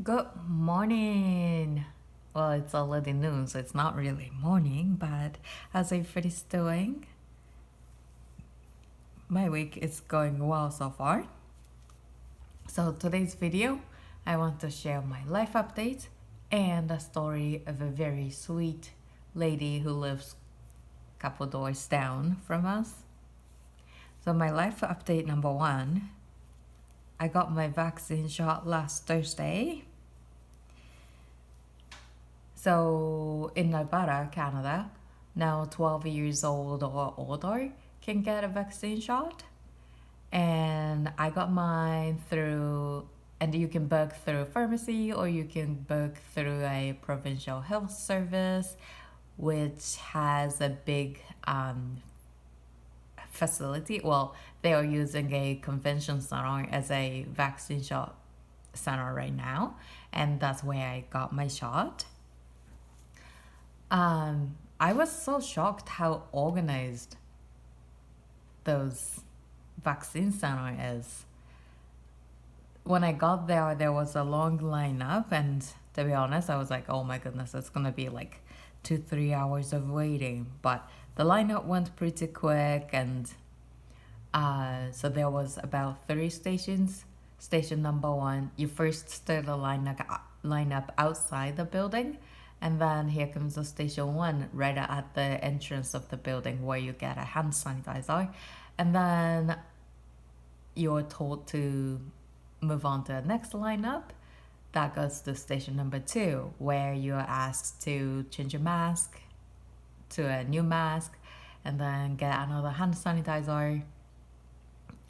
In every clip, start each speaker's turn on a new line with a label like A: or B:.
A: Good morning. Well, it's already noon, so it's not really morning, but how's everybody doing? My week is going well so far. So today's video, I want to share my life update and a story of a very sweet lady who lives a couple doors down from us. So my life update number one, I got my vaccine shot last Thursday. So in Nevada, Canada, now 12 years old or older can get a vaccine shot. And I got mine through, and you can book through a pharmacy or you can book through a provincial health service, which has a big facility. Well, they are using a convention center as a vaccine shot center right now, and that's where I got my shot. I was so shocked how organized those vaccine center is. When I got there was a long lineup, and to be honest, I was like, oh my goodness, it's gonna be like 2-3 hours of waiting. But the lineup went pretty quick, and so there was about 3 stations. Station number 1, you first start the lineup outside the building, and then here comes the station 1 right at the entrance of the building where you get a hand sanitizer, and then you're told to move on to the next lineup. That goes to station number 2, where you're asked to change your mask to a new mask and then get another hand sanitizer.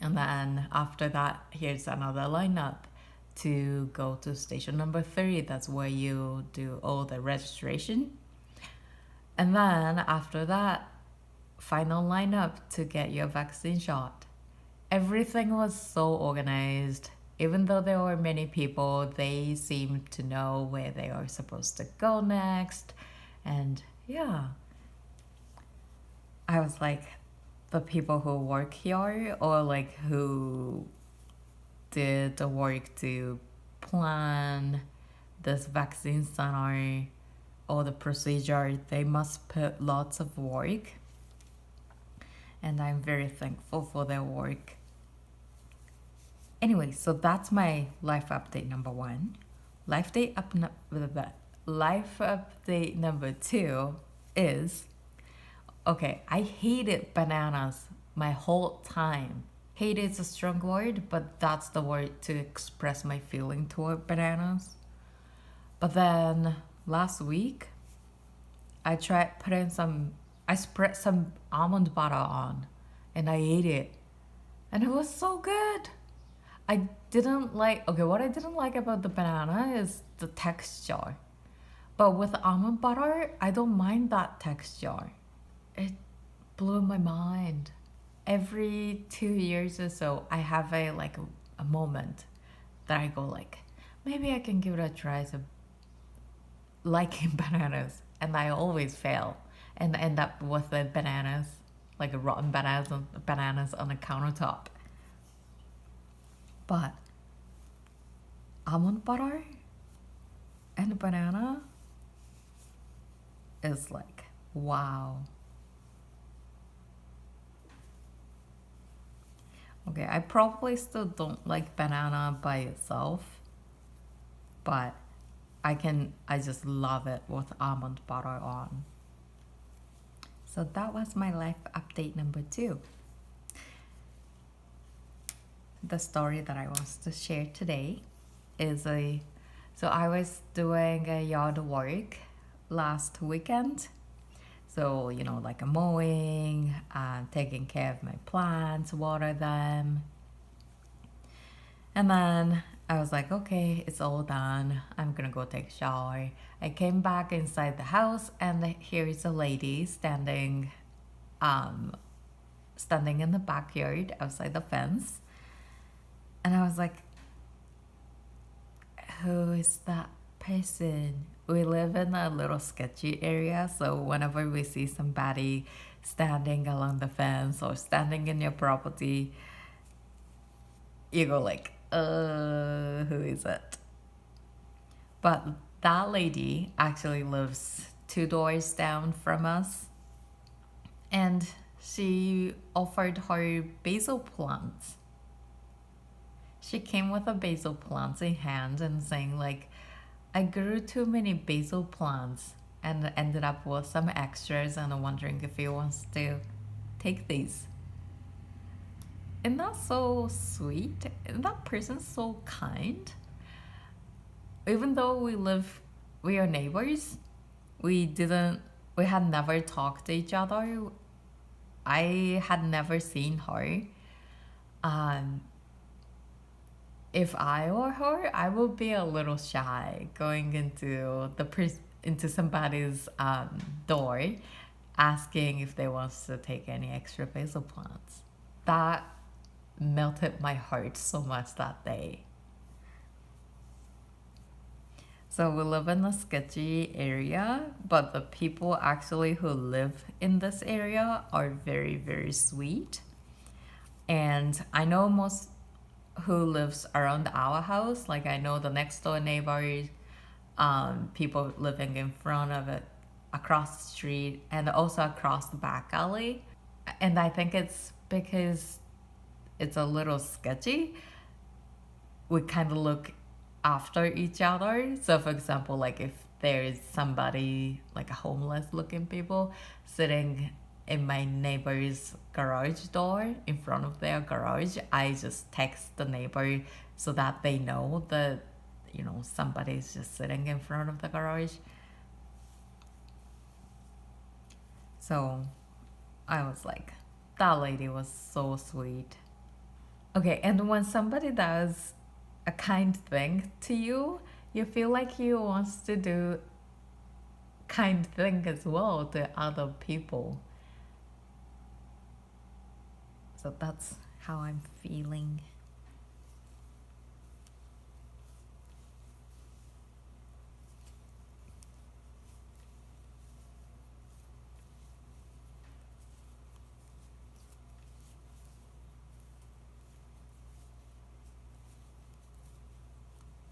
A: And then after that, here's another lineup to go to station number 3. That's where you do all the registration. And then after that, final lineup to get your vaccine shot. Everything was so organized. Even though there were many people, they seemed to know where they are supposed to go next. And yeah, I was like, the people who work here or like who did the work to plan this vaccine center or the procedure, they must put lots of work, and I'm very thankful for their work. Anyway, so that's my life update number 1. Life update number 2 is, okay, I hated bananas my whole time. Hate is a strong word, but that's the word to express my feeling toward bananas. But then last week, I spread some almond butter on, and I ate it. And it was so good. What I didn't like about the banana is the texture. But with almond butter, I don't mind that texture. It blew my mind. Every 2 years or so, I have a moment that I go like, maybe I can give it a try. So liking bananas, and I always fail and end up with the bananas, like rotten bananas on the countertop. But almond butter and banana is like, wow. Okay, I probably still don't like banana by itself, but I just love it with almond butter on. So that was my life update number 2. The story that I want to share today is so I was doing a yard work last weekend. So, like a mowing, taking care of my plants, water them. And then I was like, okay, it's all done. I'm gonna go take a shower. I came back inside the house, and here is a lady standing in the backyard outside the fence. And I was like, who is that person? We live in a little sketchy area, so whenever we see somebody standing along the fence or standing in your property, you go like, who is it? But that lady actually lives two doors down from us, and she offered her basil plants. She came with a basil plants in hand and saying like, I grew too many basil plants and ended up with some extras, and I'm wondering if he wants to take these. Isn't that so sweet? Isn't that person so kind? Even though we are neighbors, we had never talked to each other. I had never seen her. Um, if I were her, I would be a little shy going into somebody's door, asking if they want to take any extra basil plants. That melted my heart so much that day. So we live in a sketchy area, but the people actually who live in this area are very, very sweet. And I know most who lives around our house. Like I know the next door neighbors, people living in front of it, across the street, and also across the back alley. And I think it's because it's a little sketchy. We kind of look after each other. So for example, like if there's somebody like a homeless looking people sitting in my neighbor's garage door in front of their garage, I just text the neighbor so that they know that somebody's just sitting in front of the garage. So I was like, that lady was so sweet. Okay, and when somebody does a kind thing to you, you feel like you wants to do kind thing as well to other people. So that's how I'm feeling.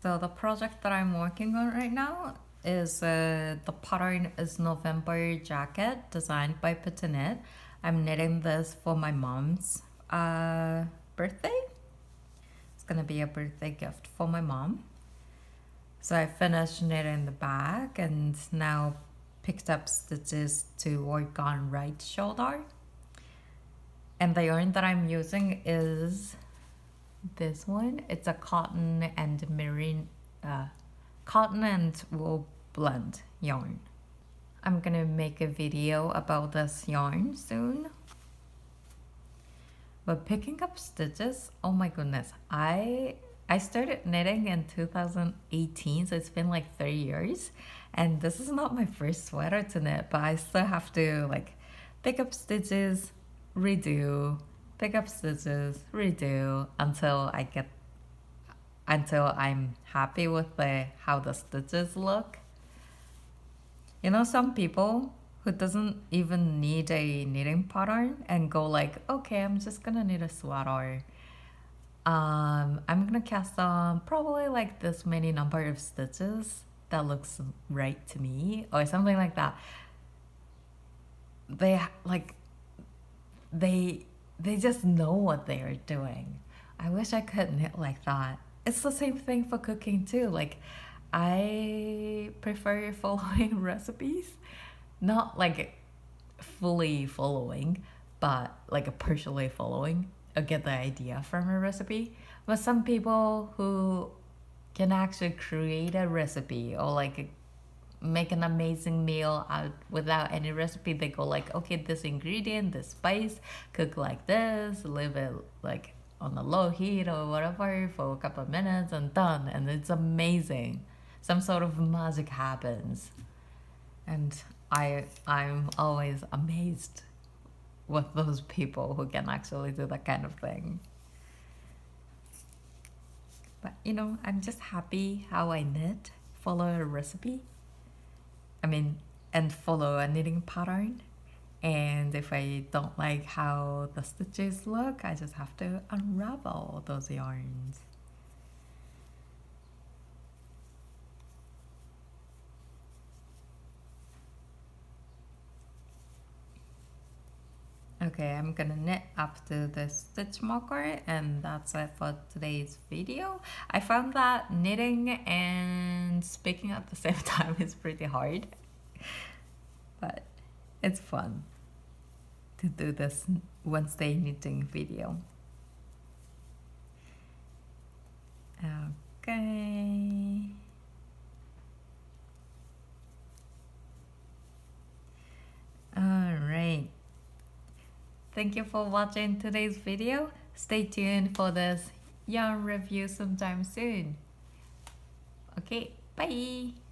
A: So the project that I'm working on right now is the pattern is November jacket designed by Petinet. I'm knitting this for my mom's birthday. It's gonna be a birthday gift for my mom. So I finished knitting the back and now picked up stitches to work on right shoulder. And the yarn that I'm using is this one. It's a cotton and wool blend yarn. I'm gonna make a video about this yarn soon. But picking up stitches, oh my goodness, I started knitting in 2018, so it's been like 3 years, and this is not my first sweater to knit, but I still have to like pick up stitches, redo, pick up stitches, redo until I'm happy with how the stitches look. Some people who doesn't even need a knitting pattern and go like, okay, I'm just gonna knit a sweater. I'm gonna cast on probably like this many number of stitches that looks right to me or something like that. They just know what they are doing. I wish I could knit like that. It's the same thing for cooking too. Like I prefer following recipes, not like fully following, but like partially following or get the idea from a recipe. But some people who can actually create a recipe or like make an amazing meal out without any recipe, they go like, okay, this ingredient, this spice, cook like this, leave it like on a low heat or whatever for a couple of minutes and done, and it's amazing. Some sort of magic happens, and I'm always amazed with those people who can actually do that kind of thing. But I'm just happy how I knit, follow a recipe. And follow a knitting pattern. And if I don't like how the stitches look, I just have to unravel those yarns. Okay, I'm gonna knit up to the stitch marker, and that's it for today's video. I found that knitting and speaking at the same time is pretty hard, but it's fun to do this Wednesday knitting video. Okay. Alright. Thank you for watching today's video. Stay tuned for this yarn review sometime soon. Okay, bye!